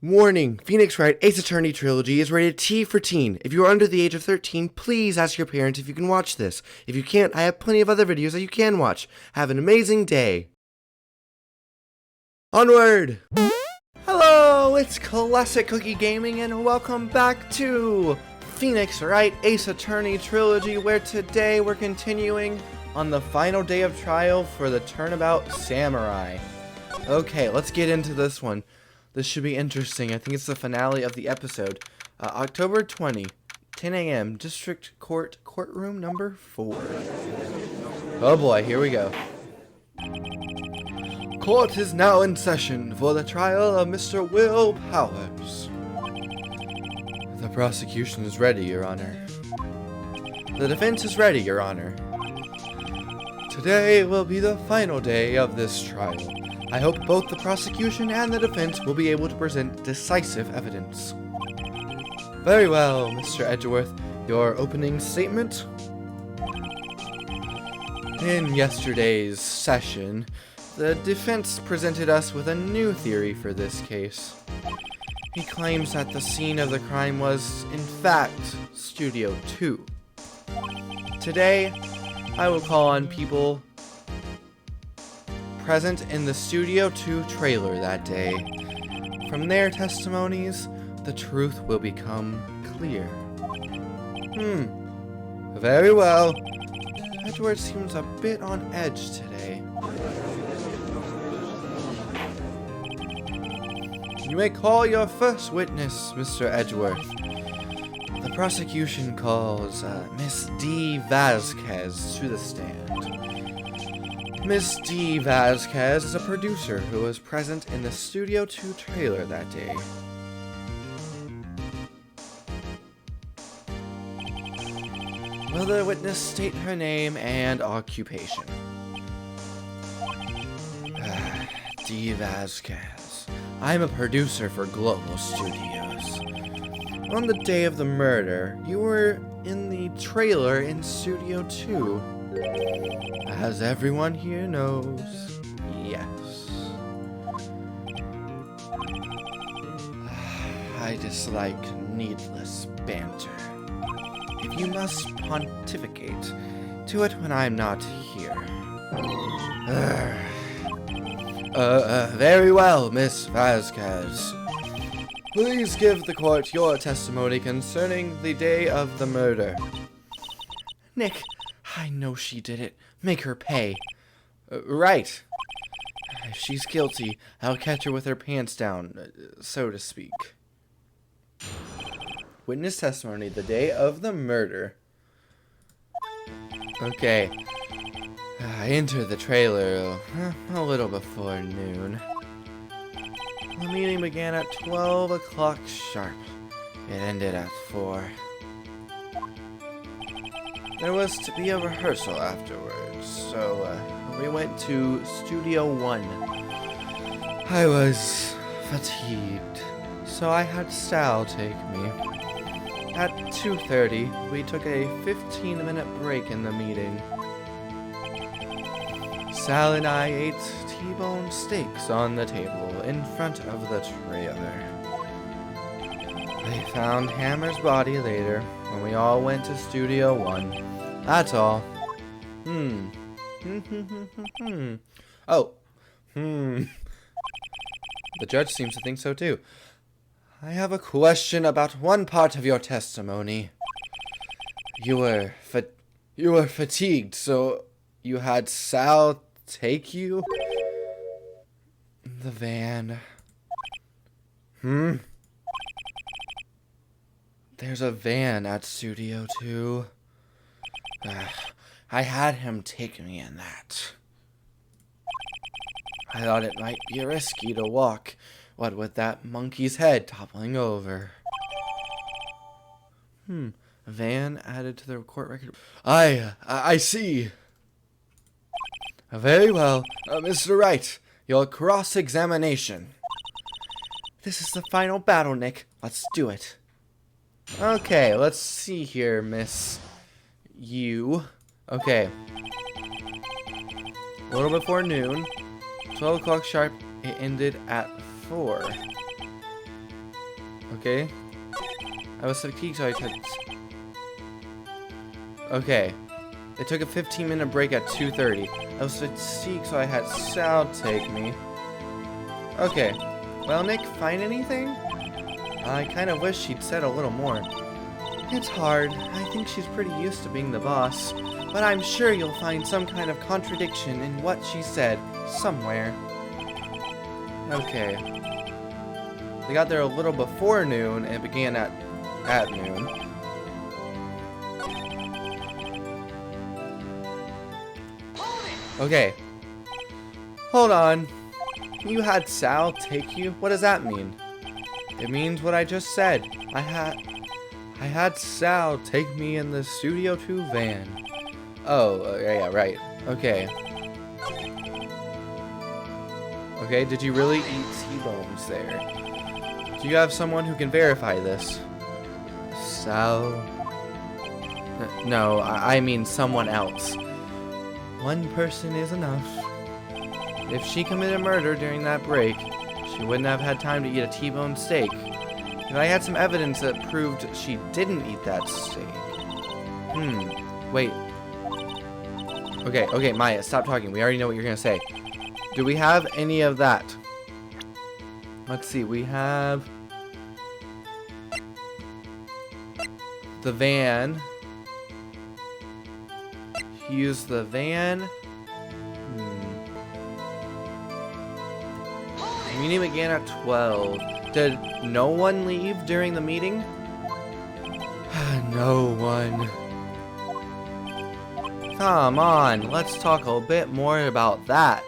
Warning, Phoenix Wright Ace Attorney Trilogy is rated T for teen. If you are under the age of 13, please ask your parents if you can watch this. If you can't, I have plenty of other videos that you can watch. Have an amazing day. Onward! Hello, it's Classic Cookie Gaming and welcome back to Phoenix Wright Ace Attorney Trilogy, where today we're continuing on the final day of trial for the Turnabout Samurai. Okay, let's get into this one. This should be interesting. I think it's the finale of the episode. October 20, 10 a.m., District Court, Courtroom number 4. Oh boy, here we go. Court is now in session for the trial of Mr. Will Powers. The prosecution is ready, Your Honor. The defense is ready, Your Honor. Today will be the final day of this trial. I hope both the prosecution and the defense will be able to present decisive evidence. Very well, Mr. Edgeworth. Your opening statement? In yesterday's session, the defense presented us with a new theory for this case. He claims that the scene of the crime was, in fact, Studio 2. Today, I will call on people present in the Studio 2 trailer that day. From their testimonies, the truth will become clear. Very well. Edgeworth seems a bit on edge today. You may call your first witness, Mr. Edgeworth. The prosecution calls Miss D. Vasquez to the stand. Miss D. Vasquez is a producer who was present in the Studio 2 trailer that day. Will the witness state her name and occupation? D. Vasquez. I'm a producer for Global Studios. On the day of the murder, you were in the trailer in Studio 2. As everyone here knows, yes. I dislike needless banter. If you must pontificate, do it when I'm not here. Very well, Miss Vasquez. Please give the court your testimony concerning the day of the murder. Nick, I know she did it. Make her pay. Right. If she's guilty, I'll catch her with her pants down, so to speak. Witness testimony the day of the murder. Okay. I entered the trailer a little before noon. The meeting began at 12 o'clock sharp. It ended at 4. There was to be a rehearsal afterwards, so we went to Studio 1. I was fatigued, so I had Sal take me. At 2:30, we took a 15-minute break in the meeting. Sal and I ate T-bone steaks on the table in front of the trailer. They found Hammer's body later when we all went to Studio 1. That's all. The judge seems to think so too. I have a question about one part of your testimony. You were fatigued, so you had Sal take you? The van. There's a van at Studio 2. I had him take me in that. I thought it might be risky to walk, what with that monkey's head toppling over. A van added to the court record. I see. Very well, Mr. Wright, your cross-examination. This is the final battle, Nick. Let's do it. Okay, let's see here, Miss You. Okay. A little before noon, 12 o'clock sharp, it ended at 4. Okay. I was fatigued, so I took... Okay. It took a 15-minute break at 2:30. I was fatigued, so I had Sal take me. Okay. Well, Nick, find anything? I kind of wish she'd said a little more. It's hard. I think she's pretty used to being the boss. But I'm sure you'll find some kind of contradiction in what she said somewhere. Okay. They got there a little before noon, and it began at noon. Okay. Hold on. You had Sal take you? What does that mean? It means what I just said. I had Sal take me in the Studio 2 van. Oh, yeah, right. Okay. Okay, did you really eat T-bones there? Do you have someone who can verify this? Sal? No, I mean someone else. One person is enough. If she committed murder during that break, she wouldn't have had time to eat a T-bone steak. And I had some evidence that proved she didn't eat that steak. Wait. Okay, Maya, stop talking. We already know what you're gonna say. Do we have any of that? Let's see, we have... the van. He used the van. The meeting began at 12. Did no one leave during the meeting? No one. Come on, let's talk a bit more about that.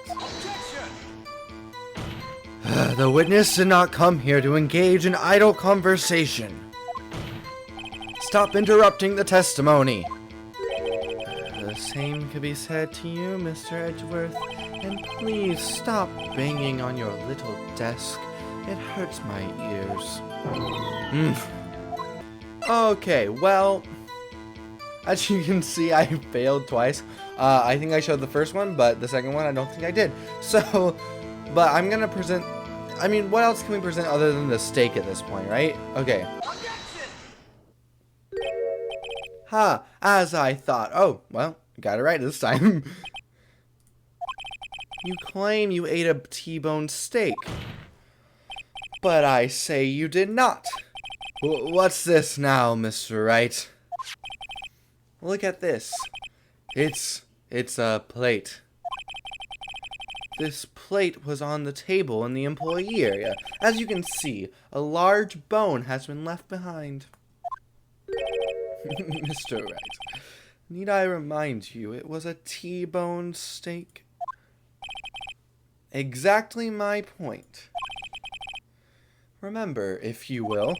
The witness did not come here to engage in idle conversation. Stop interrupting the testimony. The same could be said to you, Mr. Edgeworth. And please stop banging on your little desk. It hurts my ears. Okay, well, as you can see, I failed twice. I think I showed the first one, but the second one I don't think I did. So, but I'm gonna present... I mean, what else can we present other than the steak at this point, right? Okay. Ha, as I thought. Oh, well, got it right this time. You claim you ate a T-bone steak. But I say you did not. What's this now, Mr. Wright? Look at this. It's a plate. This plate was on the table in the employee area. As you can see, a large bone has been left behind. Mr. Wright, need I remind you, it was a T-bone steak? Exactly my point. Remember, if you will,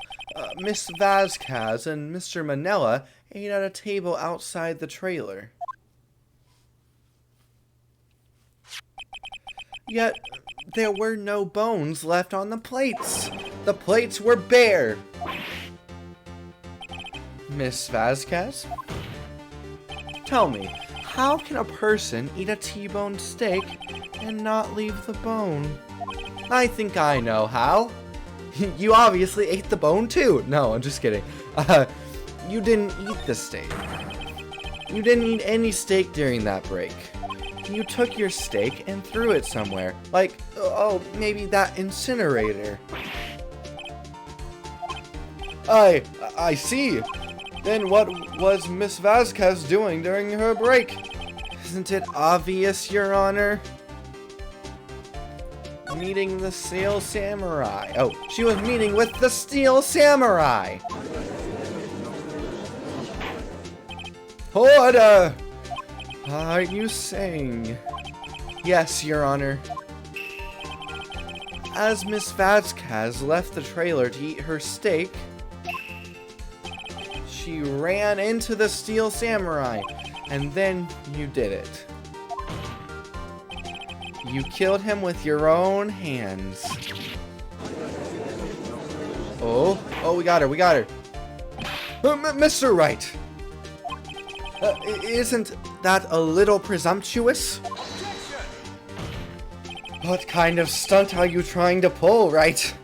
Miss Vasquez and Mr. Manella ate at a table outside the trailer. Yet, there were no bones left on the plates. The plates were bare. Miss Vasquez? Tell me, how can a person eat a T-bone steak and not leave the bone? I think I know how. You obviously ate the bone too. No, I'm just kidding. You didn't eat the steak. You didn't eat any steak during that break. You took your steak and threw it somewhere. Like, oh, maybe that incinerator. I see. Then what was Miss Vasquez doing during her break? Isn't it obvious, Your Honor? Meeting the Steel Samurai. Oh, she was meeting with the Steel Samurai. Order! Are you saying? Yes, Your Honor. As Miss Vasquez left the trailer to eat her steak, she ran into the Steel Samurai, and then you did it. You killed him with your own hands. Oh, we got her. Mr. Wright! Isn't that a little presumptuous? What kind of stunt are you trying to pull, Wright?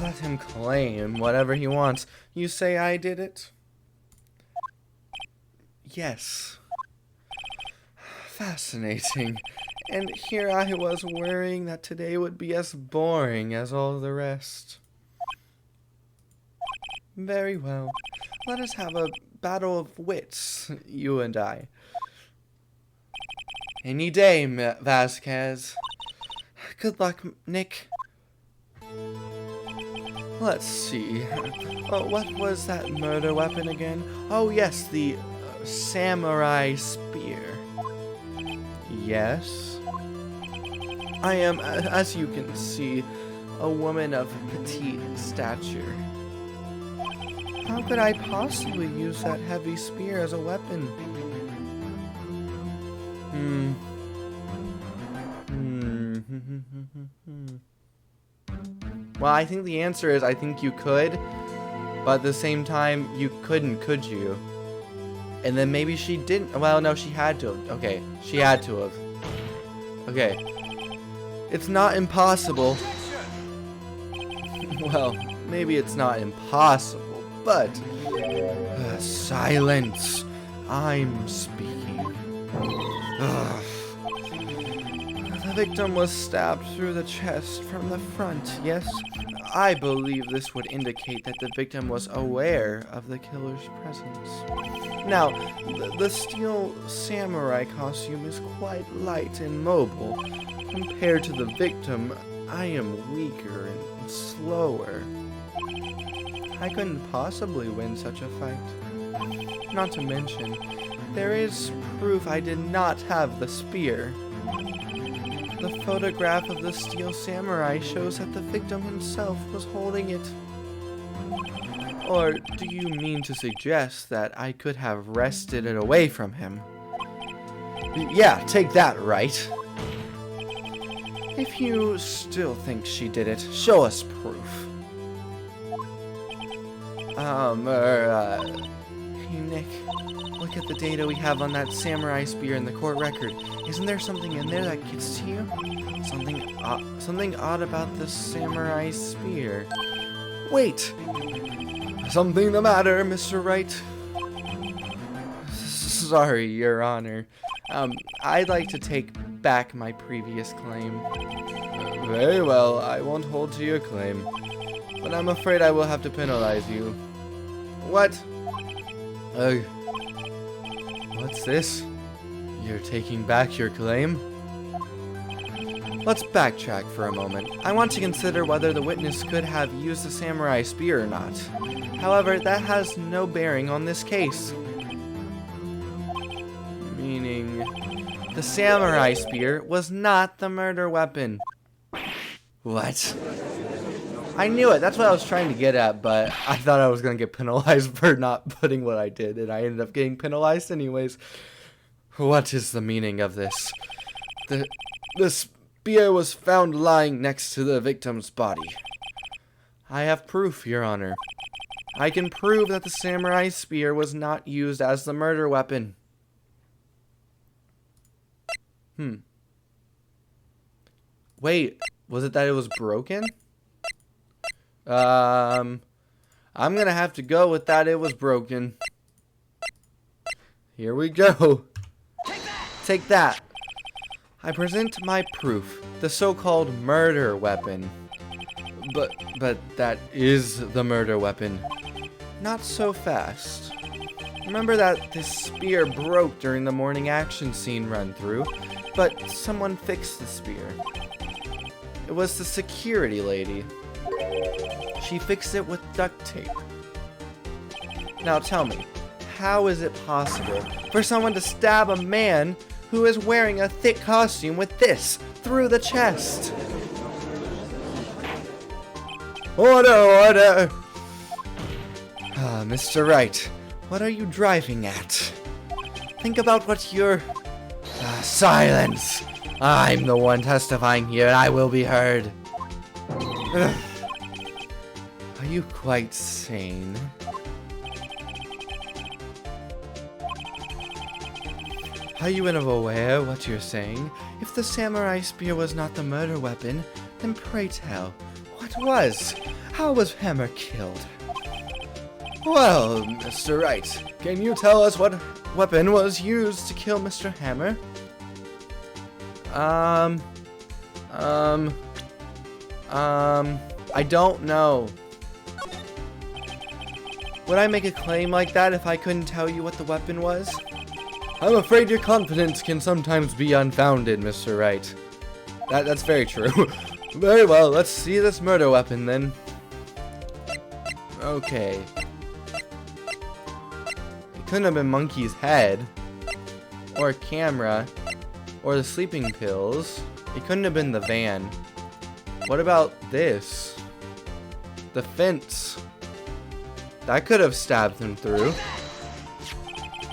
Let him claim whatever he wants. You say I did it? Yes. Fascinating. And here I was worrying that today would be as boring as all the rest. Very well. Let us have a battle of wits, you and I. Any day, Vasquez. Good luck, Nick. Let's see. What was that murder weapon again? Oh, yes, the samurai spear. Yes. I am, as you can see, a woman of petite stature. How could I possibly use that heavy spear as a weapon? Well, I think the answer is I think you could, but at the same time, you couldn't, could you? And then maybe she didn't. Well, no, she had to have. Okay, she had to have. Okay. It's not impossible. Well, maybe it's not impossible, but... silence. I'm speaking. Ugh. The victim was stabbed through the chest from the front, yes? I believe this would indicate that the victim was aware of the killer's presence. Now, the steel samurai costume is quite light and mobile. Compared to the victim, I am weaker and slower. I couldn't possibly win such a fight. Not to mention, there is proof I did not have the spear. The photograph of the steel samurai shows that the victim himself was holding it. Or do you mean to suggest that I could have wrested it away from him? Yeah, take that, right? If you still think she did it, show us proof. Hey Nick, look at the data we have on that samurai spear in the court record. Isn't there something in there that gets to you? Something odd about the samurai spear. Wait! Something the matter, Mr. Wright? Sorry, Your Honor. I'd like to take back my previous claim. Very well, I won't hold to your claim. But I'm afraid I will have to penalize you. What? What's this? You're taking back your claim? Let's backtrack for a moment. I want to consider whether the witness could have used the samurai spear or not. However, that has no bearing on this case. Meaning, the samurai spear was not the murder weapon. What? I knew it. That's what I was trying to get at, but I thought I was going to get penalized for not putting what I did, and I ended up getting penalized anyways. What is the meaning of this? The spear was found lying next to the victim's body. I have proof, Your Honor. I can prove that the samurai spear was not used as the murder weapon. Wait, was it that it was broken? I'm gonna have to go with that it was broken. Here we go. Take that. I present my proof, the so-called murder weapon. But that is the murder weapon. Not so fast. Remember that this spear broke during the morning action scene run-through, but someone fixed the spear. It was the security lady. She fixed it with duct tape. Now tell me, how is it possible for someone to stab a man who is wearing a thick costume with this through the chest? Order, order! Mr. Wright, what are you driving at? Think about what you're... silence! I'm the one testifying here, and I will be heard. Are you quite sane? Are you aware what you're saying? If the samurai spear was not the murder weapon, then pray tell, what was? How was Hammer killed? Well, Mr. Wright, can you tell us what weapon was used to kill Mr. Hammer? I don't know. Would I make a claim like that if I couldn't tell you what the weapon was? I'm afraid your confidence can sometimes be unfounded, Mr. Wright. That's very true. Very well, let's see this murder weapon then. Okay. It couldn't have been Monkey's head, or a camera, or the sleeping pills. It couldn't have been the van. What about this? The fence. That could have stabbed him through.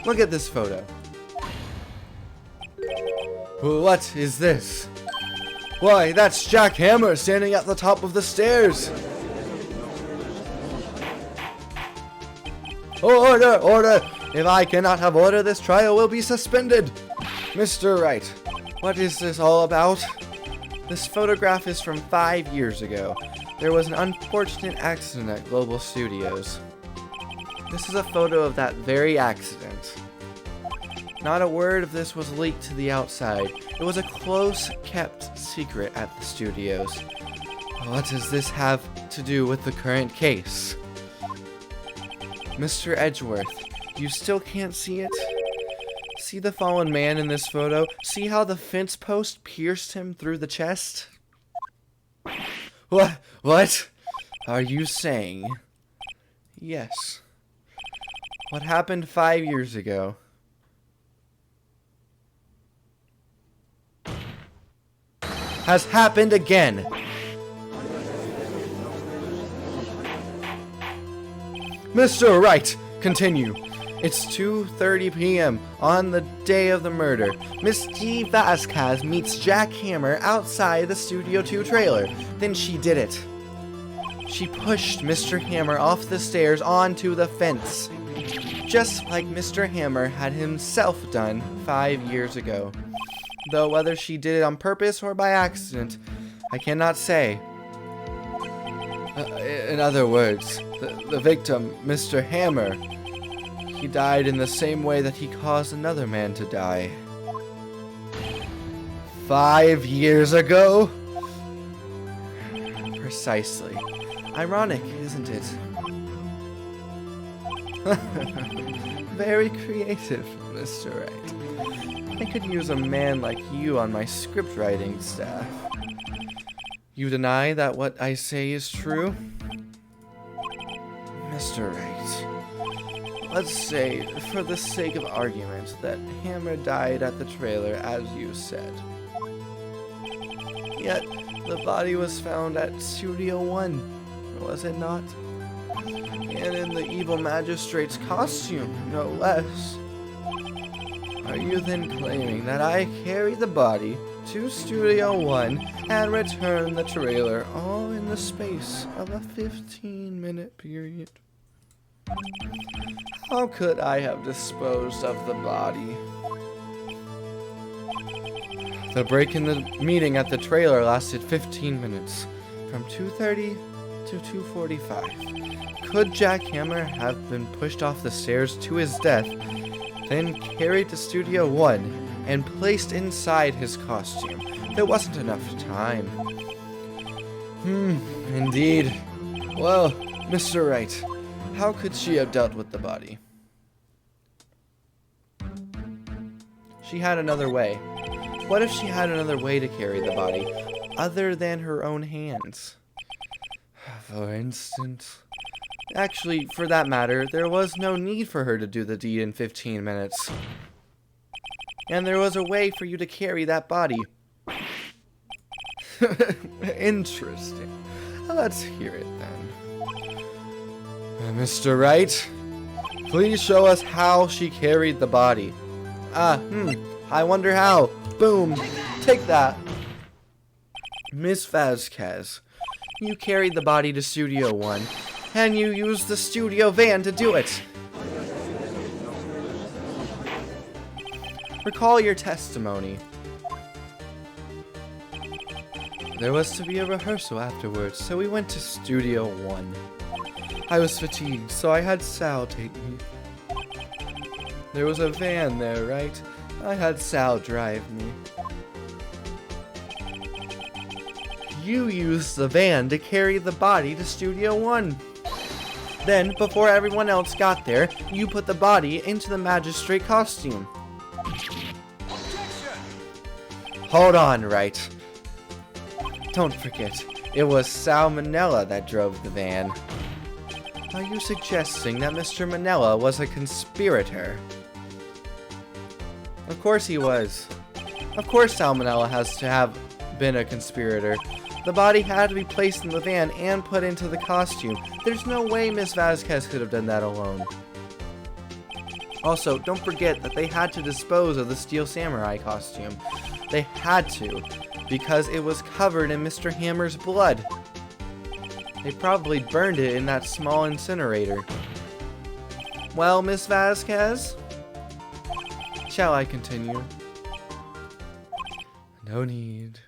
Look at this photo. What is this? Why, that's Jack Hammer standing at the top of the stairs. Order! Order! If I cannot have order, this trial will be suspended. Mr. Wright, what is this all about? This photograph is from 5 years ago. There was an unfortunate accident at Global Studios. This is a photo of that very accident. Not a word of this was leaked to the outside. It was a close-kept secret at the studios. What does this have to do with the current case? Mr. Edgeworth, you still can't see it? See the fallen man in this photo? See how the fence post pierced him through the chest? What are you saying? Yes. What happened 5 years ago has happened again. Mr. Wright, continue. It's 2:30 p.m. on the day of the murder. Miss G. Vasquez meets Jack Hammer outside the Studio 2 trailer. Then she did it. She pushed Mr. Hammer off the stairs onto the fence, just like Mr. Hammer had himself done 5 years ago. Though whether she did it on purpose or by accident, I cannot say. In other words, the victim, Mr. Hammer, he died in the same way that he caused another man to die. 5 years ago? Precisely. Ironic, isn't it? Very creative, Mr. Wright. I could use a man like you on my script writing staff. You deny that what I say is true? Mr. Wright, let's say, for the sake of argument, that Hammer died at the trailer as you said. Yet, the body was found at Studio 1, was it not? And in the evil magistrate's costume, no less. Are you then claiming that I carried the body to Studio 1 and returned the trailer all in the space of a 15-minute period? How could I have disposed of the body? The break in the meeting at the trailer lasted 15 minutes, from 2:30 to 2:45. Could Jack Hammer have been pushed off the stairs to his death, then carried to Studio 1 and placed inside his costume? There wasn't enough time. Indeed. Well, Mr. Wright, how could she have dealt with the body? She had another way. What if she had another way to carry the body, other than her own hands? For instance... Actually, for that matter, there was no need for her to do the deed in 15 minutes. And there was a way for you to carry that body. Interesting. Let's hear it then. Mr. Wright, please show us how she carried the body. I wonder how. Boom. Take that. Miss Vasquez, you carried the body to Studio 1. And you used the studio van to do it. Recall your testimony. There was to be a rehearsal afterwards, so we went to Studio 1. I was fatigued, so I had Sal take me. There was a van there, right? I had Sal drive me. You used the van to carry the body to Studio 1. Then, before everyone else got there, you put the body into the magistrate costume. Hold on, Wright. Don't forget, it was Sal Manella that drove the van. Are you suggesting that Mr. Manella was a conspirator? Of course he was. Of course Sal Manella has to have been a conspirator. The body had to be placed in the van and put into the costume. There's no way Miss Vasquez could have done that alone. Also, don't forget that they had to dispose of the Steel Samurai costume. They had to, because it was covered in Mr. Hammer's blood. They probably burned it in that small incinerator. Well, Miss Vasquez? Shall I continue? No need.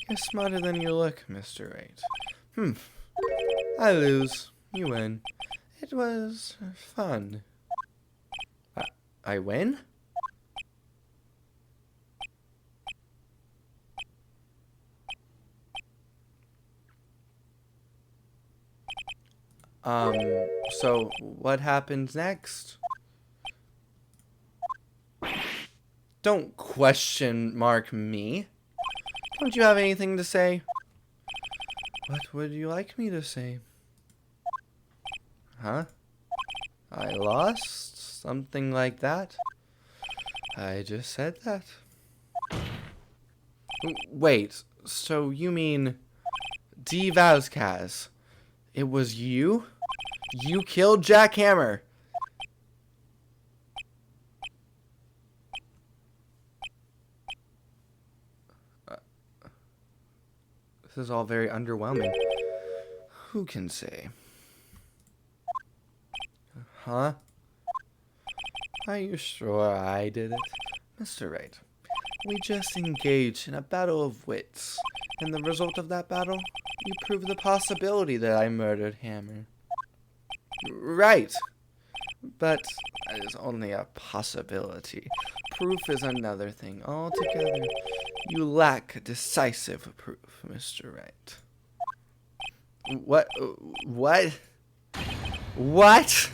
You're smarter than you look, Mr. Wright. I lose. You win. It was fun. I win? So what happens next? Don't question mark me. Don't you have anything to say? What would you like me to say? Huh? I lost? Something like that? I just said that. Wait, so you mean D. Vasquez? It was you? You killed Jack Hammer. This is all very underwhelming. Who can say? Huh? Are you sure I did it? Mr. Wright, we just engaged in a battle of wits. And the result of that battle, you proved the possibility that I murdered Hammer. Right. But it is only a possibility. Proof is another thing altogether. You lack decisive proof, Mr. Wright. What? What? What?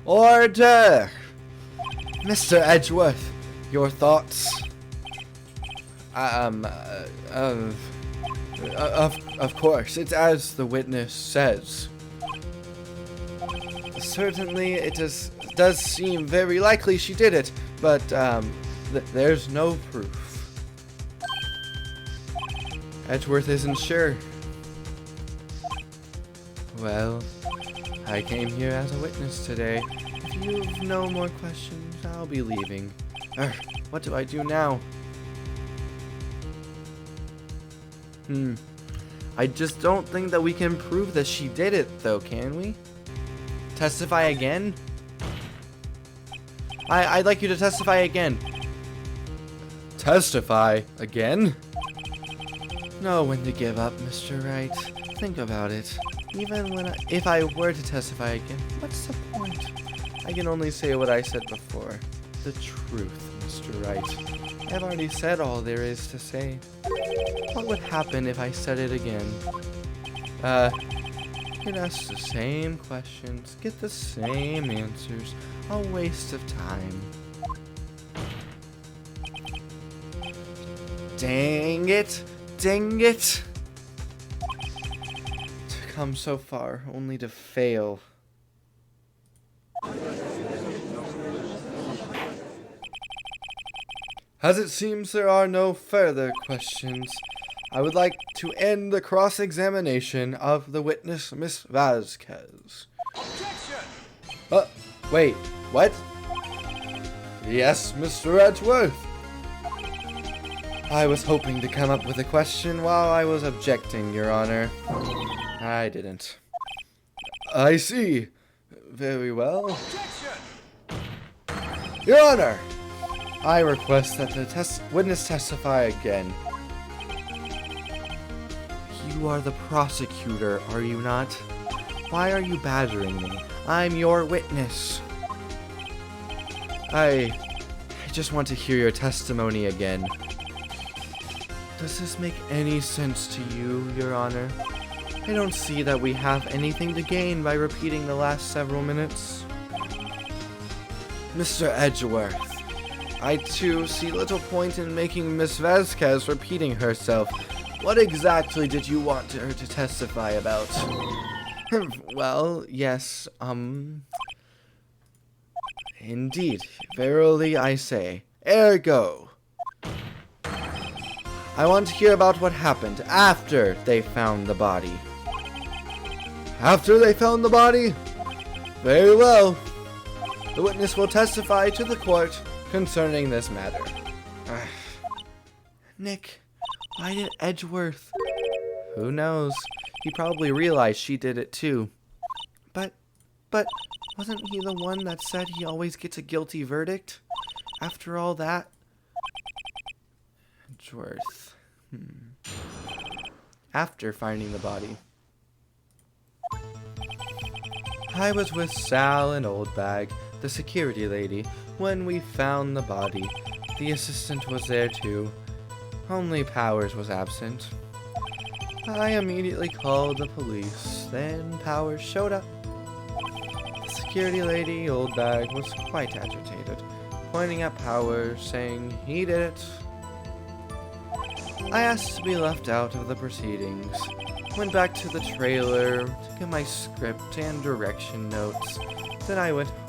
Order! Mr. Edgeworth, your thoughts? Of course, it's as the witness says. Certainly, it does seem very likely she did it, but, there's no proof. Edgeworth isn't sure. Well, I came here as a witness today. If you've no more questions, I'll be leaving. What do I do now? I just don't think that we can prove that she did it, though, can we? Testify again? I'd like you to testify again. Testify again? Know when to give up, Mr. Wright. Think about it. Even if I were to testify again, what's the point? I can only say what I said before. The truth, Mr. Wright. I've already said all there is to say. What would happen if I said it again? You'd ask the same questions, get the same answers. A waste of time. Dang it! Dang it! To come so far, only to fail. As it seems there are no further questions, I would like to end the cross-examination of the witness, Miss Vasquez. Objection! Wait, what? Yes, Mr. Edgeworth. I was hoping to come up with a question while I was objecting, Your Honor. I didn't. I see. Very well. Objection! Your Honor! I request that the witness testify again. You are the prosecutor, are you not? Why are you badgering me? I'm your witness. I just want to hear your testimony again. Does this make any sense to you, Your Honor? I don't see that we have anything to gain by repeating the last several minutes. Mr. Edgeworth, I too see little point in making Miss Vasquez repeating herself. What exactly did you want her to testify about? Well, yes, indeed, verily I say, ergo. I want to hear about what happened after they found the body. After they found the body? Very well. The witness will testify to the court concerning this matter. Nick, why did Edgeworth? Who knows? He probably realized she did it too. But wasn't he the one that said he always gets a guilty verdict? After all that? Edgeworth. After finding the body. I was with Sal and Old Bag, the security lady, when we found the body. The assistant was there too. Only Powers was absent. I immediately called the police. Then Powers showed up. The security lady, Old Bag, was quite agitated, pointing at Powers, saying he did it. I asked to be left out of the proceedings. Went back to the trailer to get my script and direction notes. Then I went home.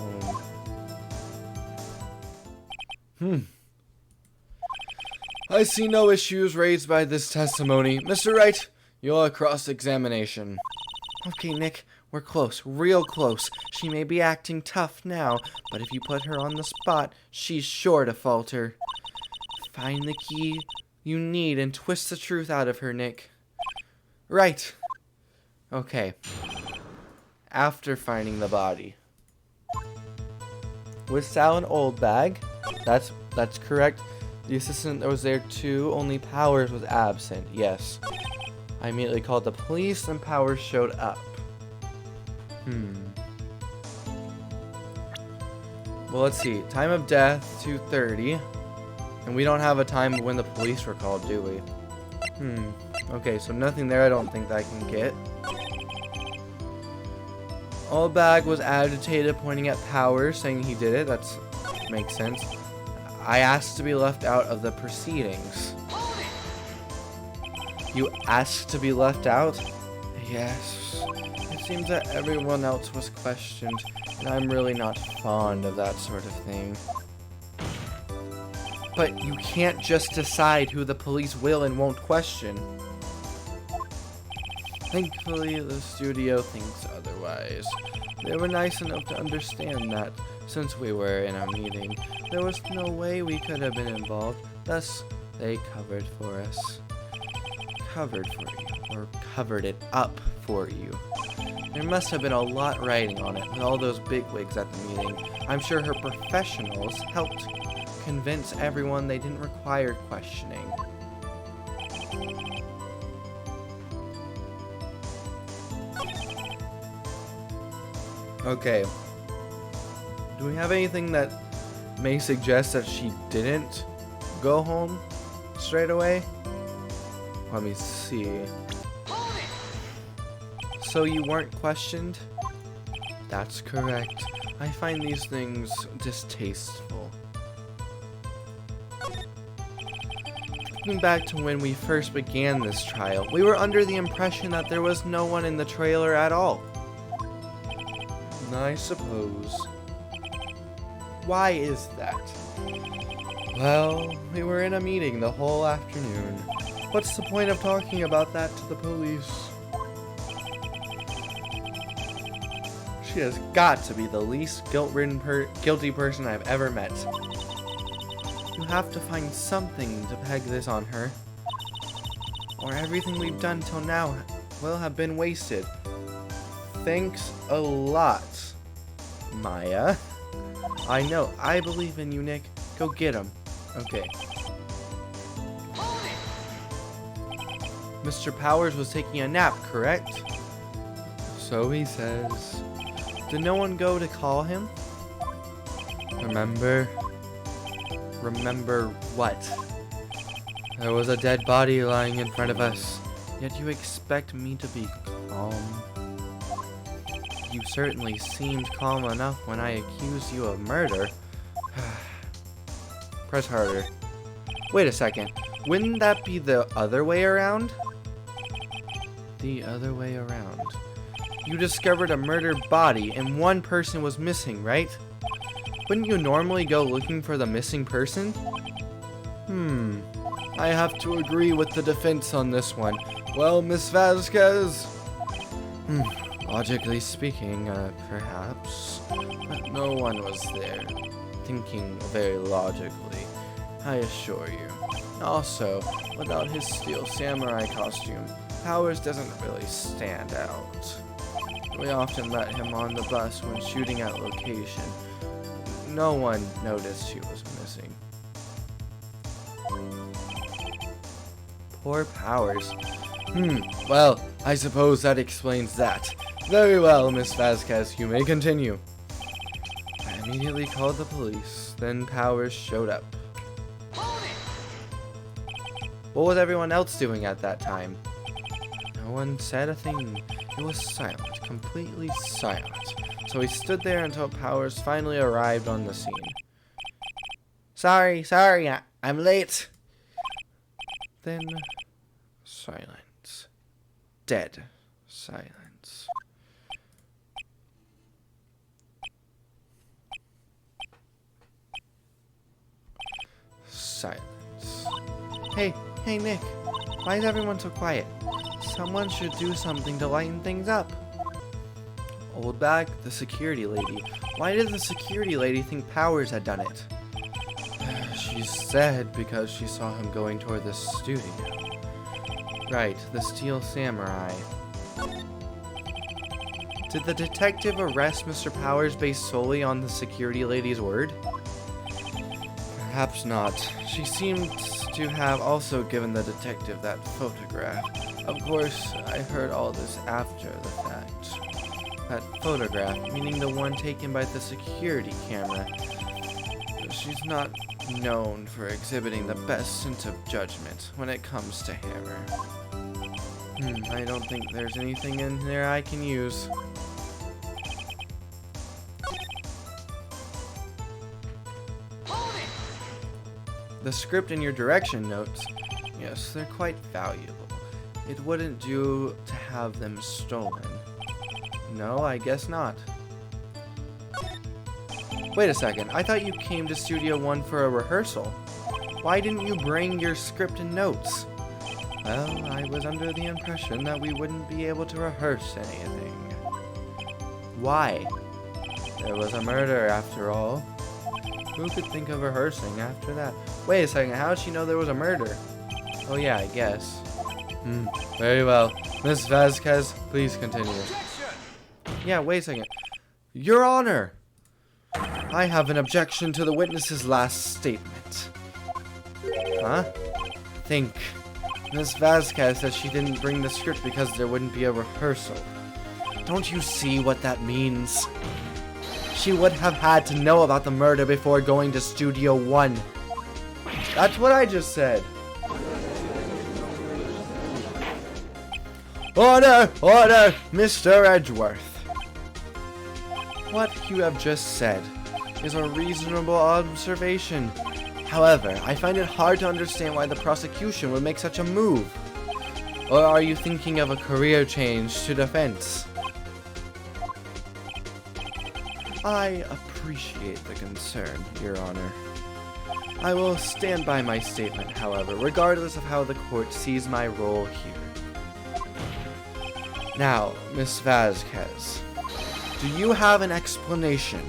I see no issues raised by this testimony. Mr. Wright, your cross-examination. Okay, Nick, we're close, real close. She may be acting tough now, but if you put her on the spot, she's sure to falter. Find the key you need and twist the truth out of her, Nick. Right. Okay. After finding the body. With Sal and Old Bag. That's correct. The assistant that was there too, only Powers was absent. Yes. I immediately called the police and Powers showed up. Well, let's see. Time of death, 2:30. And we don't have a time when the police were called, do we? Okay, so nothing there I don't think that I can get. Old Bag was agitated, pointing at Powers, saying he did it. That makes sense. I asked to be left out of the proceedings. You asked to be left out? Yes. It seems that everyone else was questioned, and I'm really not fond of that sort of thing. But you can't just decide who the police will and won't question. Thankfully, the studio thinks otherwise. They were nice enough to understand that, since we were in a meeting, there was no way we could have been involved. Thus, they covered for us. Covered for you, or covered it up for you. There must have been a lot writing on it with all those bigwigs at the meeting. I'm sure her professionals helped convince everyone they didn't require questioning. Okay. Do we have anything that may suggest that she didn't go home straight away? Let me see. So you weren't questioned? That's correct. I find these things distasteful. Thinking back to when we first began this trial, we were under the impression that there was no one in the trailer at all. I suppose. Why is that? Well, we were in a meeting the whole afternoon. What's the point of talking about that to the police? She has got to be the least guilty person I've ever met. You have to find something to peg this on her, or everything we've done till now will have been wasted. Thanks a lot, Maya. I know, I believe in you, Nick. Go get him. Okay. Mr. Powers was taking a nap, correct? So he says. Did no one go to call him? Remember? Remember what? There was a dead body lying in front of us, yet you expect me to be calm? You certainly seemed calm enough when I accused you of murder. Press harder. Wait a second. Wouldn't that be the other way around? The other way around. You discovered a murdered body and one person was missing, right? Wouldn't you normally go looking for the missing person? I have to agree with the defense on this one. Well, Miss Vasquez? Logically speaking, perhaps. But no one was there. Thinking very logically, I assure you. Also, without his steel samurai costume, Powers doesn't really stand out. We often let him on the bus when shooting at location. No one noticed he was missing. Poor Powers. Well, I suppose that explains that. Very well, Miss Vasquez, you may continue. I immediately called the police, then Powers showed up. What was everyone else doing at that time? No one said a thing. It was silent, completely silent. So he stood there until Powers finally arrived on the scene. Sorry, I'm late. Then, silence. Dead silence. Silence. Hey, Nick. Why is everyone so quiet? Someone should do something to lighten things up. Old Bag, the security lady. Why did the security lady think Powers had done it? She said because she saw him going toward the studio. Right, the Steel Samurai. Did the detective arrest Mr. Powers based solely on the security lady's word? Perhaps not. She seemed to have also given the detective that photograph. Of course, I heard all this after the fact. That photograph, meaning the one taken by the security camera. She's not known for exhibiting the best sense of judgment when it comes to Hammer. I don't think there's anything in there I can use. The script and your direction notes, yes, they're quite valuable. It wouldn't do to have them stolen. No, I guess not. Wait a second, I thought you came to Studio One for a rehearsal. Why didn't you bring your script and notes? Well, I was under the impression that we wouldn't be able to rehearse anything. Why? There was a murder after all. Who could think of rehearsing after that? Wait a second, how did she know there was a murder? Oh yeah, I guess. Very well. Miss Vasquez, please continue. Yeah, wait a second. Your Honor! I have an objection to the witness's last statement. Huh? Think. Miss Vasquez said she didn't bring the script because there wouldn't be a rehearsal. Don't you see what that means? She would have had to know about the murder before going to Studio One. That's what I just said. Order! Order! Mr. Edgeworth. What you have just said is a reasonable observation. However, I find it hard to understand why the prosecution would make such a move. Or are you thinking of a career change to defense? I appreciate the concern, Your Honor. I will stand by my statement, however, regardless of how the court sees my role here. Now, Miss Vasquez, do you have an explanation?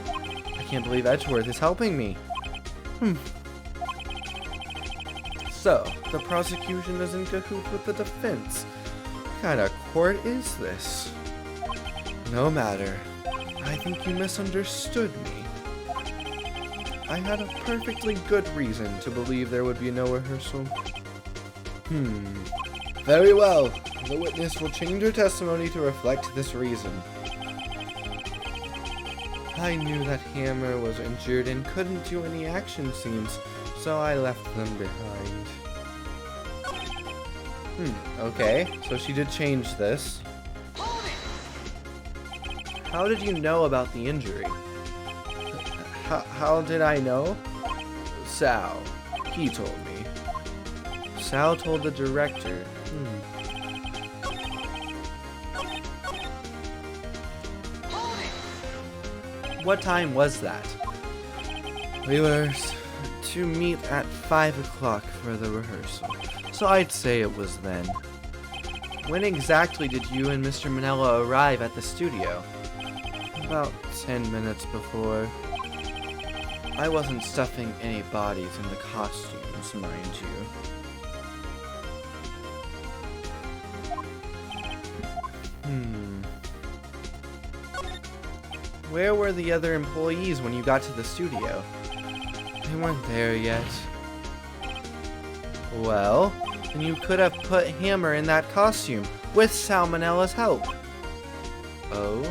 I can't believe Edgeworth is helping me. So, the prosecution is in cahoots with the defense. What kind of court is this? No matter. I think you misunderstood me. I had a perfectly good reason to believe there would be no rehearsal. Very well. The witness will change her testimony to reflect this reason. I knew that Hammer was injured and couldn't do any action scenes, so I left them behind. Okay, so she did change this. How did you know about the injury? How did I know? Sal. He told me. Sal told the director. What time was that? We were to meet at 5 o'clock for the rehearsal, so I'd say it was then. When exactly did you and Mr. Manella arrive at the studio? About 10 minutes before. I wasn't stuffing any bodies in the costumes, mind you. Where were the other employees when you got to the studio? They weren't there yet. Well, then you could have put Hammer in that costume with Salmonella's help. Oh?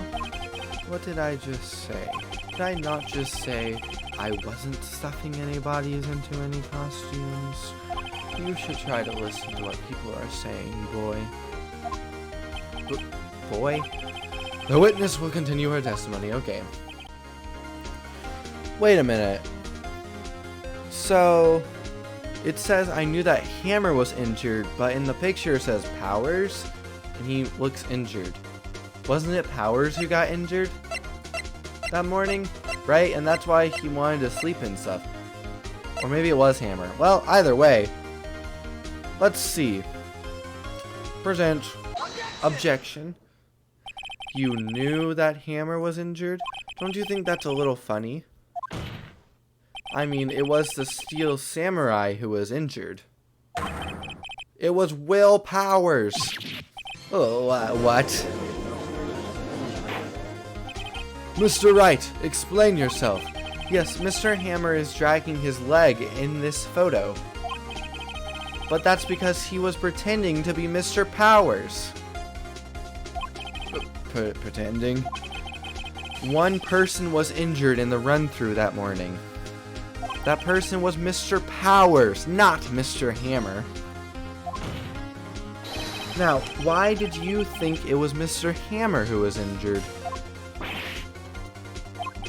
What did I just say? Did I not just say I wasn't stuffing any bodies into any costumes? You should try to listen to what people are saying, boy. Boy? The witness will continue her testimony. Okay. Wait a minute. So, it says I knew that Hammer was injured, but in the picture it says Powers, and he looks injured. Wasn't it Powers who got injured that morning? Right? And that's why he wanted to sleep and stuff. Or maybe it was Hammer. Well, either way. Let's see. Present. Objection. You knew that Hammer was injured? Don't you think that's a little funny? I mean, it was the Steel Samurai who was injured. It was Will Powers. Oh, what? Mr. Wright, explain yourself. Yes, Mr. Hammer is dragging his leg in this photo. But that's because he was pretending to be Mr. Powers. Pretending? One person was injured in the run-through that morning. That person was Mr. Powers, not Mr. Hammer. Now, why did you think it was Mr. Hammer who was injured?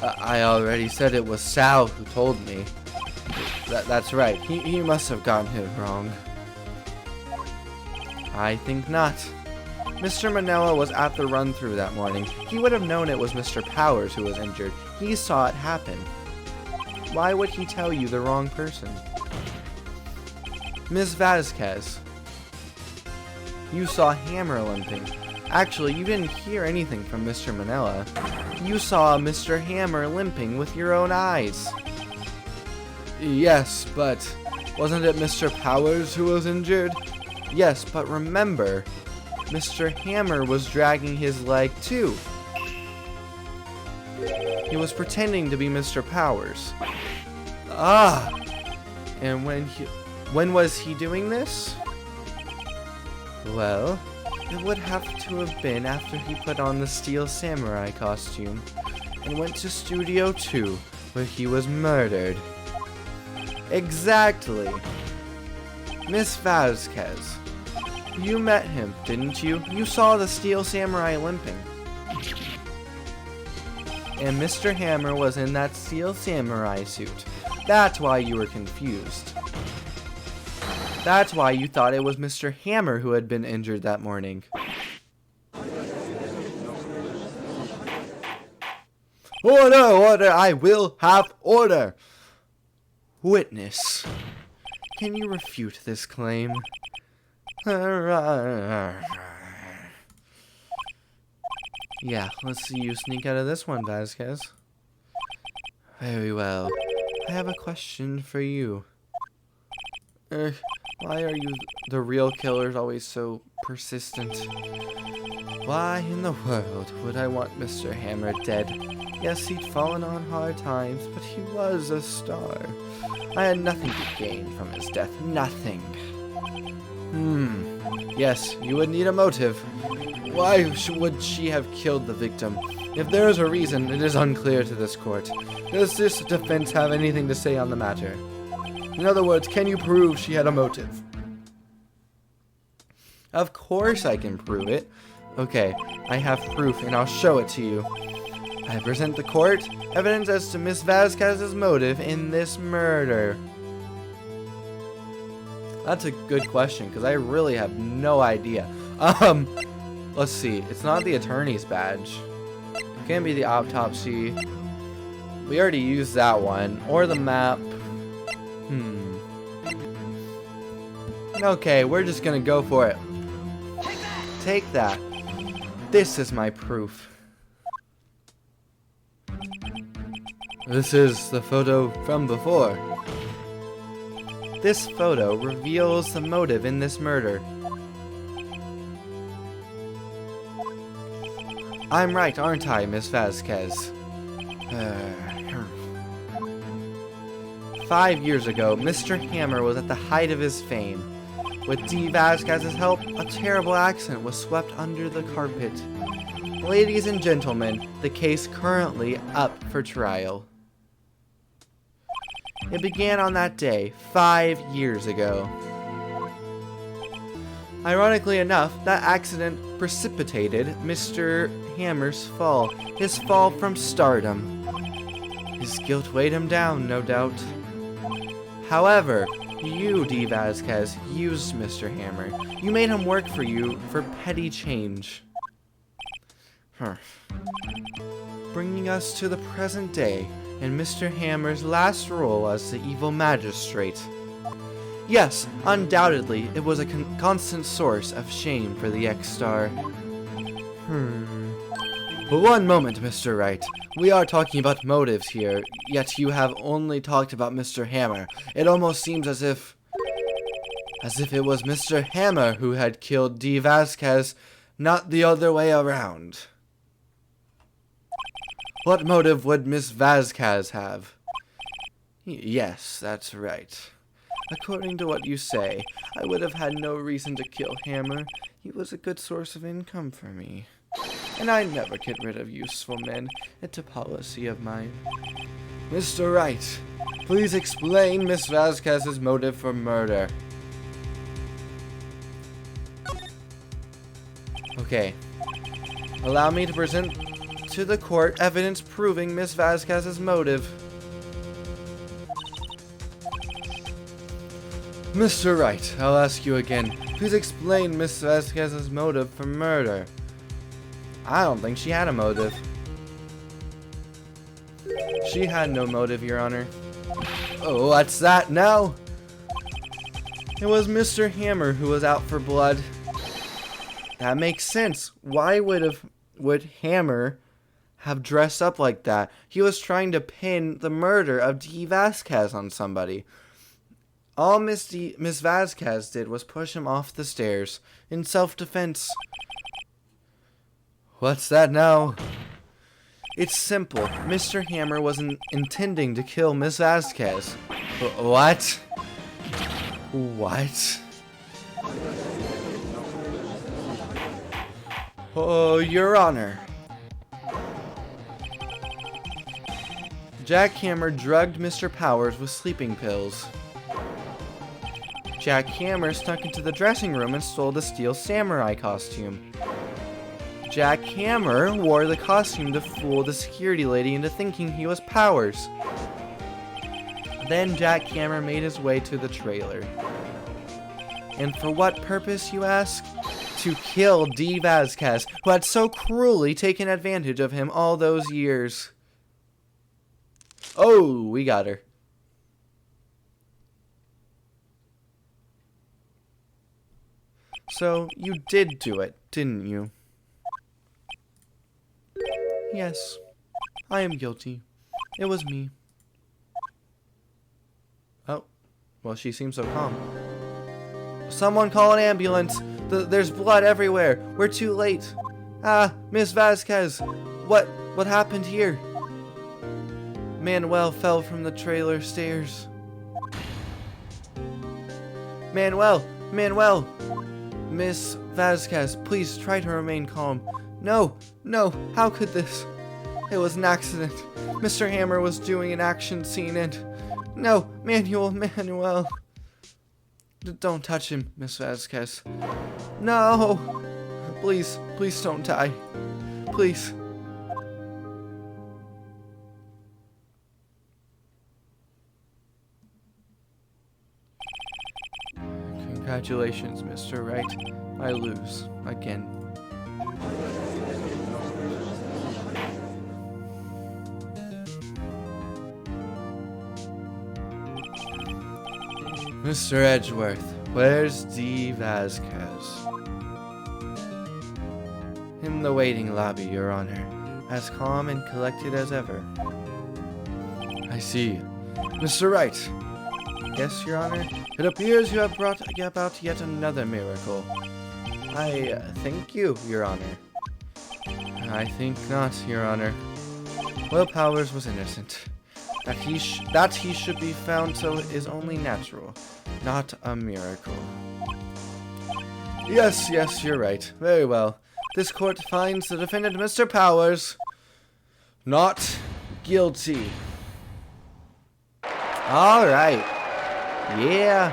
I already said it was Sal who told me. That's right. He must have gotten it wrong. I think not. Mr. Manella was at the run-through that morning. He would have known it was Mr. Powers who was injured. He saw it happen. Why would he tell you the wrong person? Ms. Vasquez, you saw Hammer limping. Actually, you didn't hear anything from Mr. Manella. You saw Mr. Hammer limping with your own eyes. Yes, but wasn't it Mr. Powers who was injured? Yes, but remember, Mr. Hammer was dragging his leg too. He was pretending to be Mr. Powers. Ah! And when was he doing this? Well, it would have to have been after he put on the Steel Samurai costume and went to Studio 2, where he was murdered. Exactly. Miss Vasquez, you met him, didn't you? You saw the Steel Samurai limping. And Mr. Hammer was in that Steel Samurai suit. That's why you were confused. That's why you thought it was Mr. Hammer who had been injured that morning. Order, order, I will have order. Witness, can you refute this claim? Yeah, let's see you sneak out of this one, Vasquez. Very well. I have a question for you. Why are you, the real killers, always so persistent? Why in the world would I want Mr. Hammer dead? Yes, he'd fallen on hard times, but he was a star. I had nothing to gain from his death. Nothing. Yes, you would need a motive. Why would she have killed the victim? If there is a reason, it is unclear to this court. Does this defense have anything to say on the matter? In other words, can you prove she had a motive? Of course I can prove it. Okay, I have proof and I'll show it to you. I present the court evidence as to Miss Vasquez's motive in this murder. That's a good question because I really have no idea. Let's see. It's not the attorney's badge. It can't be the autopsy. We already used that one. Or the map. Okay, we're just gonna go for it. Take that. This is my proof. This is the photo from before. This photo reveals the motive in this murder. I'm right, aren't I, Miss Vasquez? 5 years ago, Mr. Hammer was at the height of his fame. With D. Vasquez's help, a terrible accident was swept under the carpet. Ladies and gentlemen, the case currently up for trial. It began on that day, 5 years ago. Ironically enough, that accident precipitated Mr. Hammer's fall, his fall from stardom. His guilt weighed him down, no doubt. However, you, D. Vasquez, used Mr. Hammer. You made him work for you for petty change. Bringing us to the present day, and Mr. Hammer's last role as the evil magistrate. Yes, undoubtedly, it was a constant source of shame for the ex-star. But one moment, Mr. Wright. We are talking about motives here, yet you have only talked about Mr. Hammer. It almost seems as if it was Mr. Hammer who had killed D. Vasquez, not the other way around. What motive would Miss Vasquez have? Yes, that's right. According to what you say, I would have had no reason to kill Hammer. He was a good source of income for me. And I never get rid of useful men. It's a policy of mine. Mr. Wright, please explain Miss Vasquez's motive for murder. Okay. Allow me to present to the court evidence proving Miss Vasquez's motive. Mr. Wright, I'll ask you again. Please explain Miss Vasquez's motive for murder. I don't think she had a motive. She had no motive, Your Honor. Oh, what's that now? It was Mr. Hammer who was out for blood. That makes sense. Why would Hammer have dressed up like that? He was trying to pin the murder of D. Vasquez on somebody. All Miss Vasquez did was push him off the stairs in self-defense. What's that now? It's simple. Mr. Hammer wasn't intending to kill Miss Vasquez. What? What? Oh, Your Honor. Jack Hammer drugged Mr. Powers with sleeping pills. Jack Hammer snuck into the dressing room and stole the steel samurai costume. Jack Hammer wore the costume to fool the security lady into thinking he was Powers. Then Jack Hammer made his way to the trailer. And for what purpose, you ask? To kill D. Vasquez, who had so cruelly taken advantage of him all those years. Oh, we got her. So, you did do it, didn't you? Yes, I am guilty. It was me. Oh, well, she seems so calm. Someone call an ambulance. There's blood everywhere. We're too late. Ah, Miss Vasquez. What happened here? Manuel fell from the trailer stairs. Manuel! Miss Vasquez, please try to remain calm. No, how could this? It was an accident. Mr. Hammer was doing an action scene and... No, Manuel. Don't touch him, Miss Vasquez. No! Please don't die. Please. Congratulations, Mr. Wright. I lose. Again. Mr. Edgeworth, where's D. Vasquez? In the waiting lobby, Your Honor. As calm and collected as ever. I see. Mr. Wright. Yes, Your Honor? It appears you have brought about yet another miracle. I thank you, Your Honor. I think not, Your Honor. Will Powers was innocent. That he should be found so is only natural, not a miracle. Yes, you're right. Very well. This court finds the defendant, Mr. Powers, not guilty. All right. Yeah.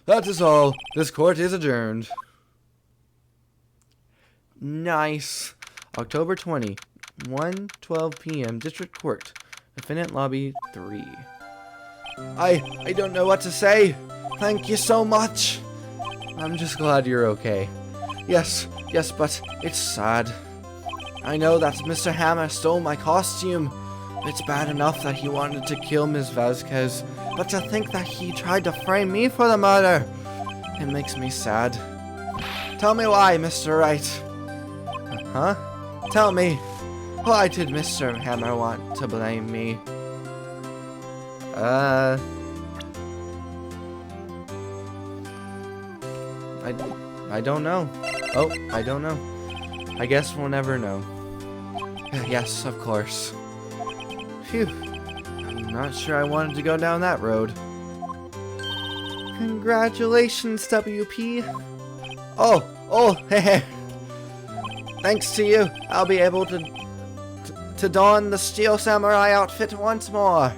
That is all. This court is adjourned. Nice. October 20, 1:12 p.m. District Court. Defendant Lobby 3. I don't know what to say. Thank you so much. I'm just glad you're okay. Yes, but it's sad. I know that Mr. Hammer stole my costume. It's bad enough that he wanted to kill Ms. Vasquez, but to think that he tried to frame me for the murder, it makes me sad. Tell me why, Mr. Wright. Huh? Tell me, why did Mr. Hammer want to blame me? I don't know. Oh, I don't know. I guess we'll never know. Yes, of course. Phew. I'm not sure I wanted to go down that road. Congratulations, WP. Oh, hey. Thanks to you, I'll be able to don the Steel Samurai outfit once more.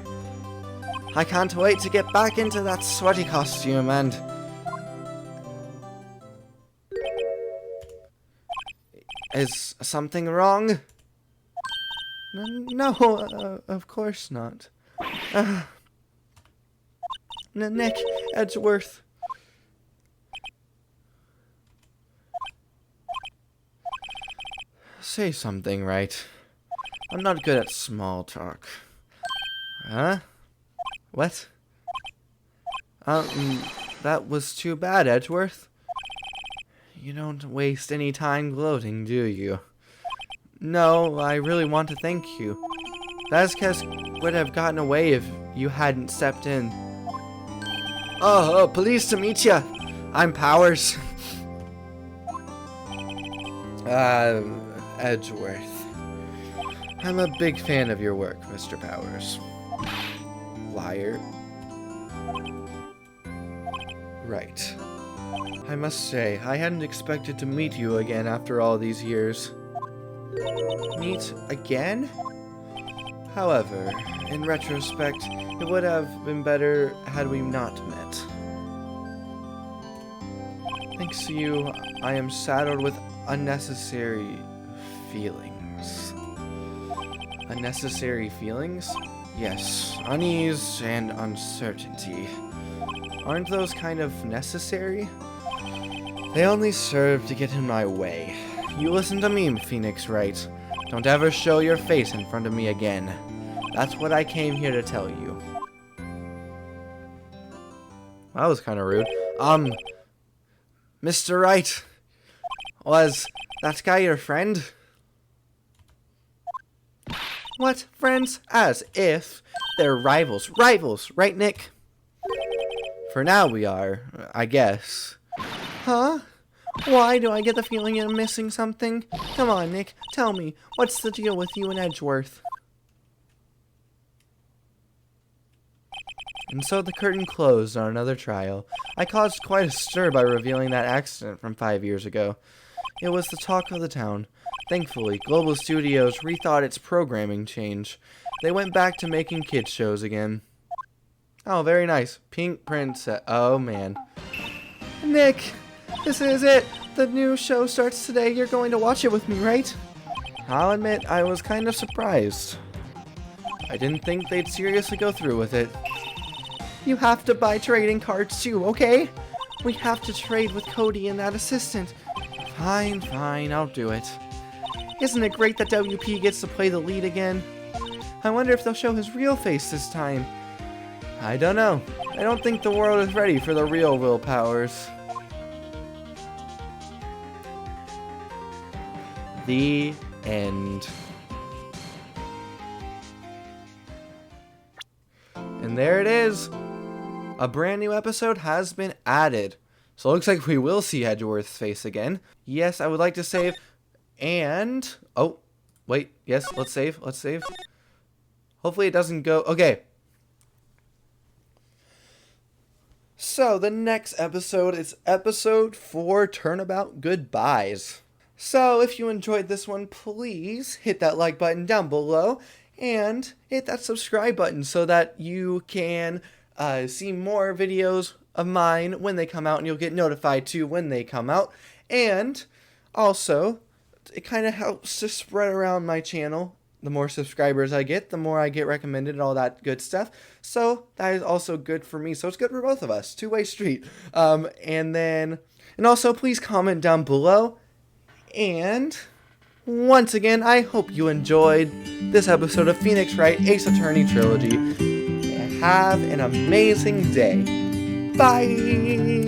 I can't wait to get back into that sweaty costume and... Is something wrong? No, of course not. Nick, Edgeworth. Say something, right? I'm not good at small talk. Huh? What? That was too bad, Edgeworth. You don't waste any time gloating, do you? No, I really want to thank you. Vasquez would have gotten away if you hadn't stepped in. Oh, pleased to meet ya. I'm Powers. Edgeworth. I'm a big fan of your work, Mr. Powers. Liar. Right. I must say, I hadn't expected to meet you again after all these years. Meet again? However, in retrospect, it would have been better had we not met. Thanks to you, I am saddled with unnecessary feelings. Unnecessary feelings? Yes, unease and uncertainty. Aren't those kind of necessary? They only serve to get in my way. You listen to me, Phoenix Wright. Don't ever show your face in front of me again. That's what I came here to tell you. That was kind of rude. Mr. Wright, was that guy your friend? What? Friends? As if they're rivals. Rivals, right, Nick? For now we are, I guess. Huh? Why do I get the feeling I'm missing something? Come on, Nick, tell me, what's the deal with you and Edgeworth? And so the curtain closed on another trial. I caused quite a stir by revealing that accident from 5 years ago. It was the talk of the town. Thankfully, Global Studios rethought its programming change. They went back to making kids shows again. Oh, very nice. Pink Princess. Oh, man. Nick, this is it. The new show starts today. You're going to watch it with me, right? I'll admit, I was kind of surprised. I didn't think they'd seriously go through with it. You have to buy trading cards too, okay? We have to trade with Cody and that assistant. Fine, I'll do it. Isn't it great that WP gets to play the lead again? I wonder if they'll show his real face this time. I don't know. I don't think the world is ready for the real Will Powers. The end. And there it is. A brand new episode has been added. So it looks like we will see Edgeworth's face again. Yes, I would like to save. And... oh, wait. Yes, let's save. Hopefully it doesn't go... okay. So the next episode is episode 4, Turnabout Goodbyes. So if you enjoyed this one, please hit that like button down below. And hit that subscribe button so that you can... see more videos of mine when they come out, and you'll get notified too when they come out. And also, it kind of helps to spread around my channel. The more subscribers I get, the more I get recommended and all that good stuff. So that is also good for me. So it's good for both of us. Two-way street. And also please comment down below. And once again, I hope you enjoyed this episode of Phoenix Wright Ace Attorney Trilogy. Have an amazing day. Bye!